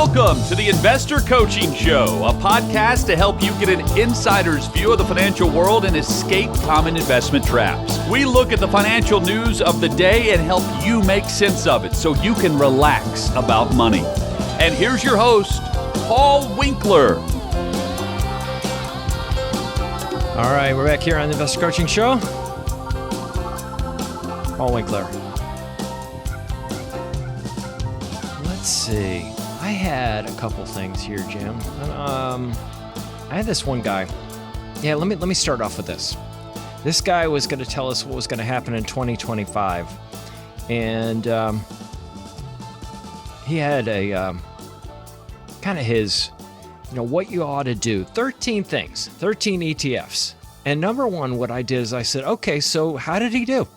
Welcome to the Investor Coaching Show, a podcast to help you get an insider's view of the financial world and escape common investment traps. We look at the financial news of the day and help you make sense of it so you can relax about money. And here's your host, Paul Winkler. All right, we're back here on the Investor Coaching Show. Paul Winkler. Let's see. I had a couple things here, Jim. I had this one guy. Yeah, let me start off with this. This guy was going to tell us what was going to happen in 2025, and he had a kind of his, what you ought to do. 13 things, 13 ETFs. And number one, what I did is I said, okay, so how did he do?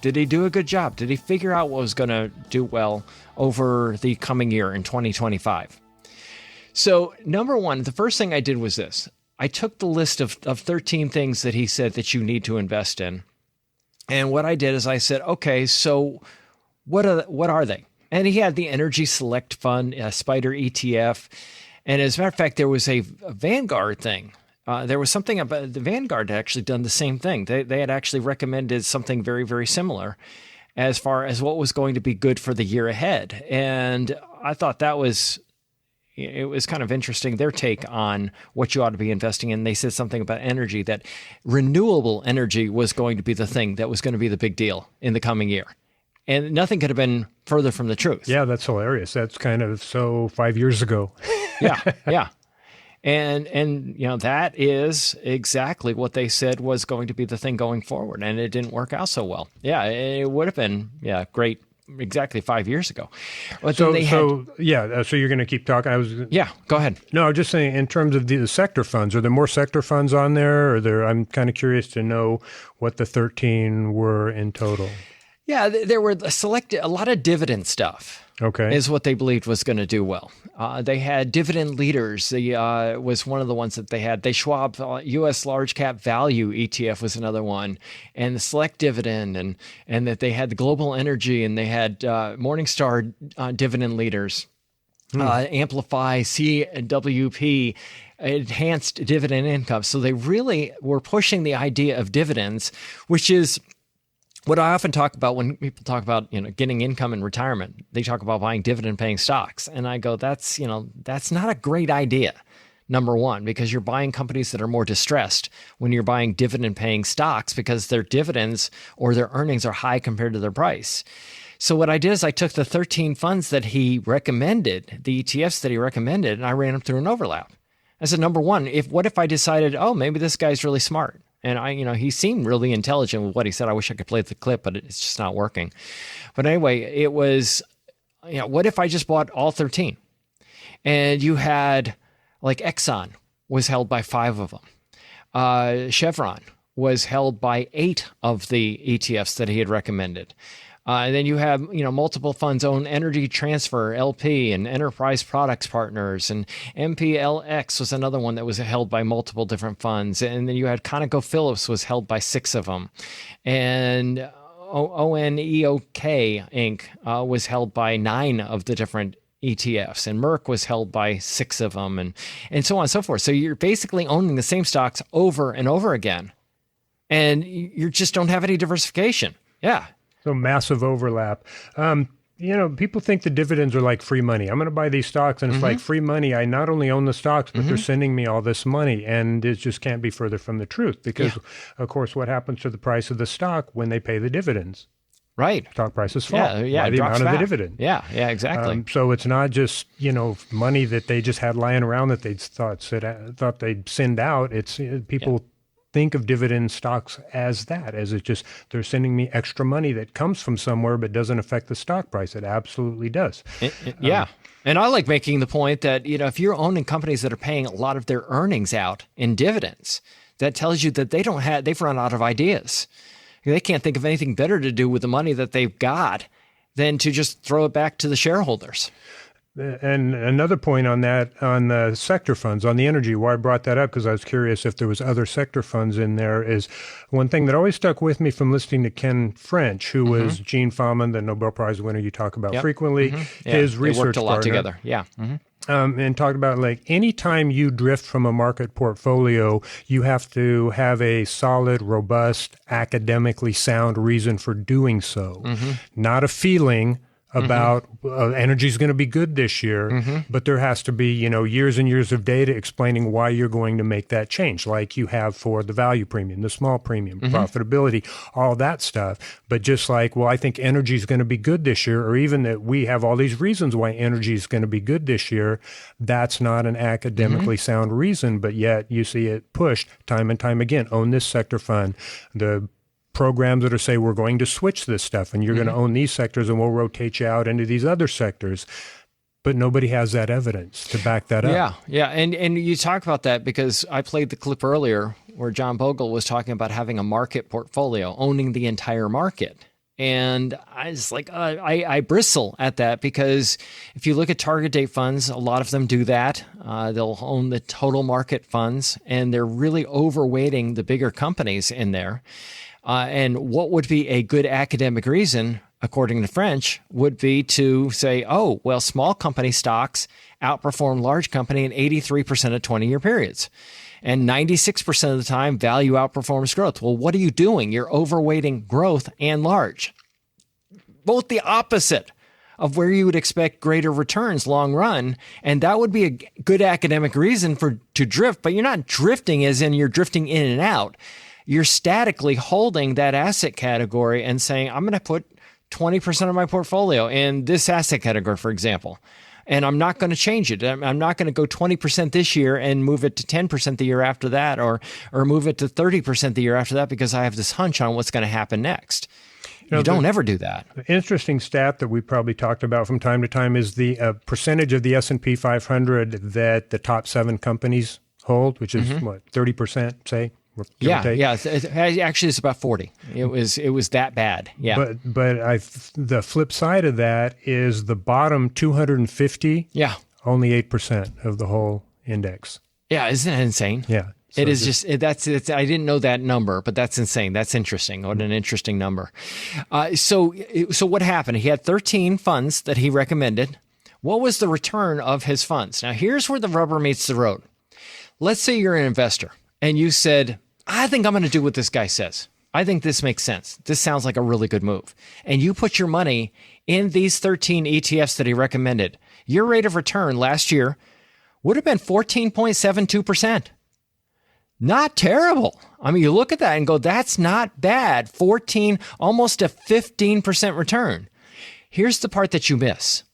Did he do a good job? Did he figure out what was going to do well over the coming year in 2025? So number one, the first thing I did was this. I took the list of 13 things that he said that you need to invest in. And what I did is I said, okay, so what are they? And he had the Energy Select Fund, a Spider ETF. And as a matter of fact, there was a Vanguard thing. There was something about the Vanguard had actually done the same thing. They had actually recommended something very, very similar as far as what was going to be good for the year ahead. And I thought it was kind of interesting, their take on what you ought to be investing in. They said something about energy, that renewable energy was going to be the thing that was going to be the big deal in the coming year. And nothing could have been further from the truth. Yeah, that's hilarious. That's kind of so 5 years ago. Yeah. And that is exactly what they said was going to be the thing going forward, and it didn't work out so well. Yeah, it would have been great exactly 5 years ago. But so you're going to keep talking. Go ahead. No, I was just saying in terms of the sector funds. Are there more sector funds on there? I'm kind of curious to know what the 13 were in total. Yeah, there were a lot of dividend stuff. Okay, is what they believed was going to do well. They had dividend leaders. Was one of the ones that they had. They Schwab U.S. Large Cap Value ETF was another one, and the Select Dividend, and that they had the Global Energy, and they had Morningstar dividend leaders, Amplify, CWP, Enhanced Dividend Income. So they really were pushing the idea of dividends, which is what I often talk about when people talk about, getting income in retirement. They talk about buying dividend-paying stocks, and I go, that's not a great idea. Number one, because you're buying companies that are more distressed when you're buying dividend-paying stocks because their dividends or their earnings are high compared to their price. So what I did is I took the 13 funds that he recommended, the ETFs that he recommended, and I ran them through an overlap. I said, number one, what if I decided, maybe this guy's really smart? And he seemed really intelligent with what he said. I wish I could play the clip, but it's just not working. But anyway, it was, what if I just bought all 13? And you had, like, Exxon was held by 5 of them. Chevron was held by 8 of the ETFs that he had recommended. And then you have, multiple funds own Energy Transfer, LP, and Enterprise Products Partners, and MPLX was another one that was held by multiple different funds. And then you had ConocoPhillips was held by 6 of them. And ONEOK Inc. Was held by 9 of the different ETFs, and Merck was held by 6 of them, and so on and so forth. So you're basically owning the same stocks over and over again, and you just don't have any diversification. Yeah. So massive overlap. People think the dividends are like free money. I'm going to buy these stocks, and it's like free money. I not only own the stocks, but they're sending me all this money, and it just can't be further from the truth because, of course, what happens to the price of the stock when they pay the dividends? Right. Stock prices fall by the amount of the dividend. Yeah, exactly. So it's not just, money that they just had lying around that they thought they'd send out. It's people think of dividend stocks as it's just they're sending me extra money that comes from somewhere but doesn't affect the stock price. It absolutely does. And I like making the point that, if you're owning companies that are paying a lot of their earnings out in dividends, that tells you that they've run out of ideas. They can't think of anything better to do with the money that they've got than to just throw it back to the shareholders. And another point on that, on the sector funds, on the energy, why I brought that up, because I was curious if there was other sector funds in there, is one thing that always stuck with me from listening to Ken French, who was Gene Fallman, the Nobel Prize winner you talk about frequently, his research they worked a lot partner. together. Yeah. and talked about like anytime you drift from a market portfolio, you have to have a solid, robust, academically sound reason for doing so, not a feeling about energy is going to be good this year, but there has to be, years and years of data explaining why you're going to make that change, like you have for the value premium, the small premium, profitability, all that stuff. But just like, well, I think energy is going to be good this year, or even that we have all these reasons why energy is going to be good this year, that's not an academically sound reason, but yet you see it pushed time and time again. Own this sector fund. The programs that are say we're going to switch this stuff and you're going to own these sectors and we'll rotate you out into these other sectors. But nobody has that evidence to back that up. Yeah. And you talk about that because I played the clip earlier where John Bogle was talking about having a market portfolio, owning the entire market. And I was like, I bristle at that because if you look at target date funds, a lot of them do that. They'll own the total market funds and they're really overweighting the bigger companies in there. And what would be a good academic reason, according to French, would be to say, oh, well, small company stocks outperform large company in 83% of 20-year periods. And 96% of the time, value outperforms growth. Well, what are you doing? You're overweighting growth and large. Both the opposite of where you would expect greater returns long run. And that would be a good academic reason to drift, but you're not drifting as in you're drifting in and out. You're statically holding that asset category and saying, I'm going to put 20% of my portfolio in this asset category, for example, and I'm not going to change it. I'm not going to go 20% this year and move it to 10% the year after that, or move it to 30% the year after that because I have this hunch on what's going to happen next. You don't ever do that. The interesting stat that we probably talked about from time to time is the percentage of the S&P 500 that the top 7 companies hold, which is 30%, say. Yeah. Actually, it's about 40. It was that bad. Yeah. But the flip side of that is the bottom 250. Yeah. Only 8% of the whole index. Yeah. Isn't that insane? Yeah. So it is just I didn't know that number, but that's insane. That's interesting. What an interesting number. So what happened? He had 13 funds that he recommended. What was the return of his funds? Now, here's where the rubber meets the road. Let's say you're an investor and you said, I think I'm going to do what this guy says. I think this makes sense. This sounds like a really good move. And you put your money in these 13 ETFs that he recommended. Your rate of return last year would have been 14.72%. Not terrible. I mean, you look at that and go, that's not bad. 14, almost a 15% return. Here's the part that you miss,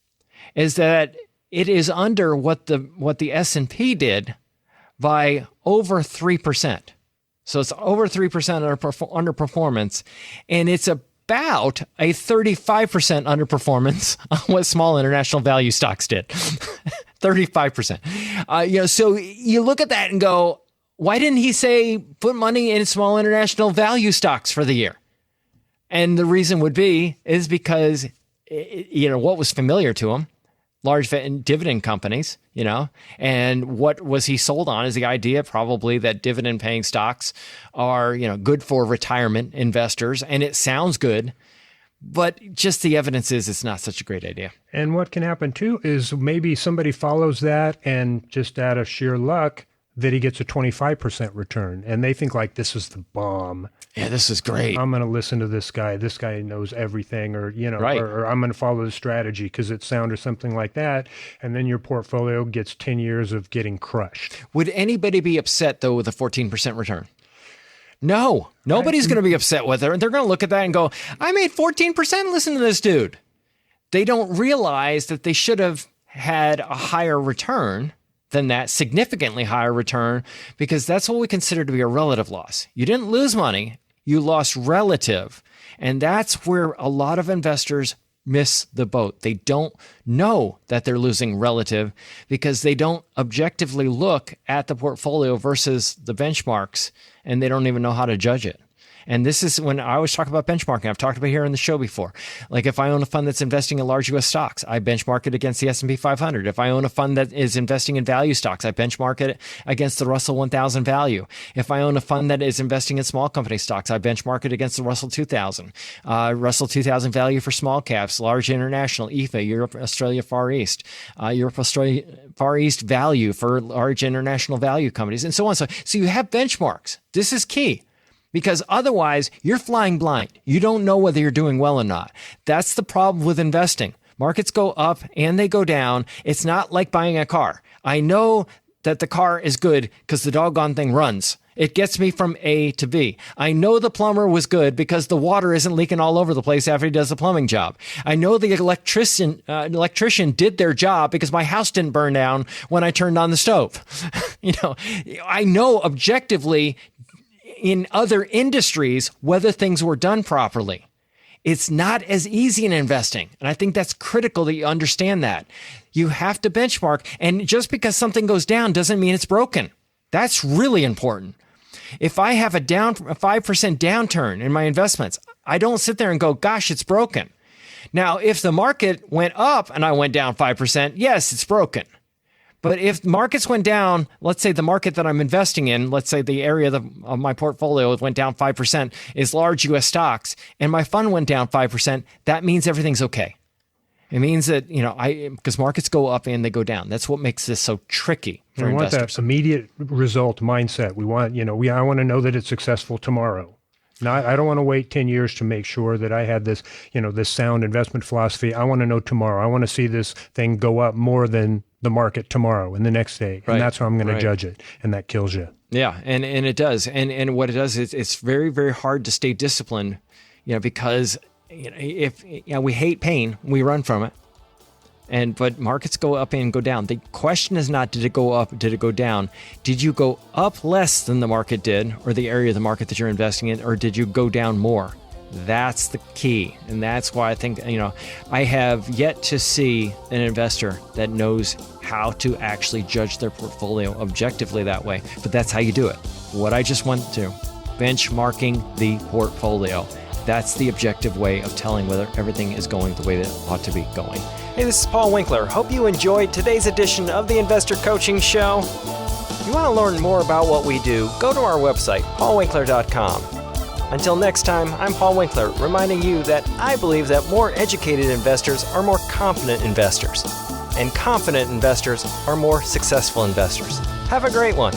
is that it is under what the S&P did by over 3%. So it's over 3% underperformance, and it's about a 35% underperformance on what small international value stocks did. 35%. So you look at that and go, why didn't he say put money in small international value stocks for the year? And the reason would be is because what was familiar to him. Large dividend companies, and what was he sold on is the idea probably that dividend paying stocks are, good for retirement investors. And it sounds good, but just the evidence is it's not such a great idea. And what can happen too is maybe somebody follows that and just out of sheer luck that he gets a 25% return and they think like, this is the bomb. Yeah, this is great. I'm going to listen to this guy. This guy knows everything, or right. or I'm going to follow the strategy because it's sound or something like that. And then your portfolio gets 10 years of getting crushed. Would anybody be upset though with a 14% return? No, nobody's going to be upset with her. They're going to look at that and go, I made 14%. Listen to this dude. They don't realize that they should have had a higher return than that, significantly higher return, because that's what we consider to be a relative loss. You didn't lose money. You lost relative. And that's where a lot of investors miss the boat. They don't know that they're losing relative because they don't objectively look at the portfolio versus the benchmarks, and they don't even know how to judge it. And this is when I always talk about benchmarking. I've talked about it here on the show before. Like if I own a fund that's investing in large U.S. stocks, I benchmark it against the S&P 500. If I own a fund that is investing in value stocks, I benchmark it against the Russell 1000 value. If I own a fund that is investing in small company stocks, I benchmark it against the Russell 2000. Russell 2000 value for small caps, large international, EFA, Europe, Australia, Far East. Europe, Australia, Far East value for large international value companies, and so on. So you have benchmarks. This is key. Because otherwise, you're flying blind. You don't know whether you're doing well or not. That's the problem with investing. Markets go up and they go down. It's not like buying a car. I know that the car is good because the doggone thing runs. It gets me from A to B. I know the plumber was good because the water isn't leaking all over the place after he does the plumbing job. I know the electrician did their job because my house didn't burn down when I turned on the stove. I know objectively in other industries whether things were done properly. It's not as easy in investing. And I think that's critical that you understand that. You have to benchmark. And just because something goes down doesn't mean it's broken. That's really important. If I have a 5% downturn in my investments, I don't sit there and go, gosh, it's broken. Now, if the market went up and I went down 5%, yes, it's broken. But if markets went down, let's say the market that I'm investing in, let's say the area of my portfolio went down 5% is large U.S. stocks, and my fund went down 5%, that means everything's okay. It means that, because markets go up and they go down. That's what makes this so tricky for investors. We want that immediate result mindset. We want, I want to know that it's successful tomorrow. I don't want to wait 10 years to make sure that I had this, this sound investment philosophy. I want to know tomorrow. I want to see this thing go up more than the market tomorrow and the next day. And that's how I'm going to judge it. And that kills you. Yeah. And it does. And what it does is it's very, very hard to stay disciplined, because if we hate pain, we run from it. But markets go up and go down. The question is not, did it go up? Did it go down? Did you go up less than the market did, or the area of the market that you're investing in, or did you go down more? That's the key. And that's why I think, I have yet to see an investor that knows how to actually judge their portfolio objectively that way. But that's how you do it. What I just went to, benchmarking the portfolio. That's the objective way of telling whether everything is going the way that it ought to be going. Hey, this is Paul Winkler. Hope you enjoyed today's edition of the Investor Coaching Show. If you want to learn more about what we do, go to our website, paulwinkler.com. Until next time, I'm Paul Winkler, reminding you that I believe that more educated investors are more confident investors, and confident investors are more successful investors. Have a great one.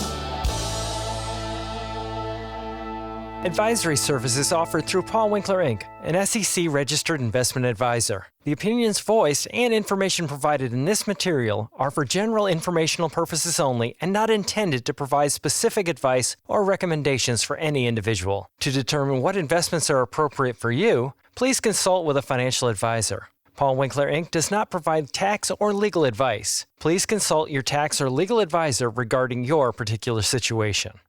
Advisory services offered through Paul Winkler, Inc., an SEC-registered investment advisor. The opinions voiced and information provided in this material are for general informational purposes only and not intended to provide specific advice or recommendations for any individual. To determine what investments are appropriate for you, please consult with a financial advisor. Paul Winkler, Inc. does not provide tax or legal advice. Please consult your tax or legal advisor regarding your particular situation.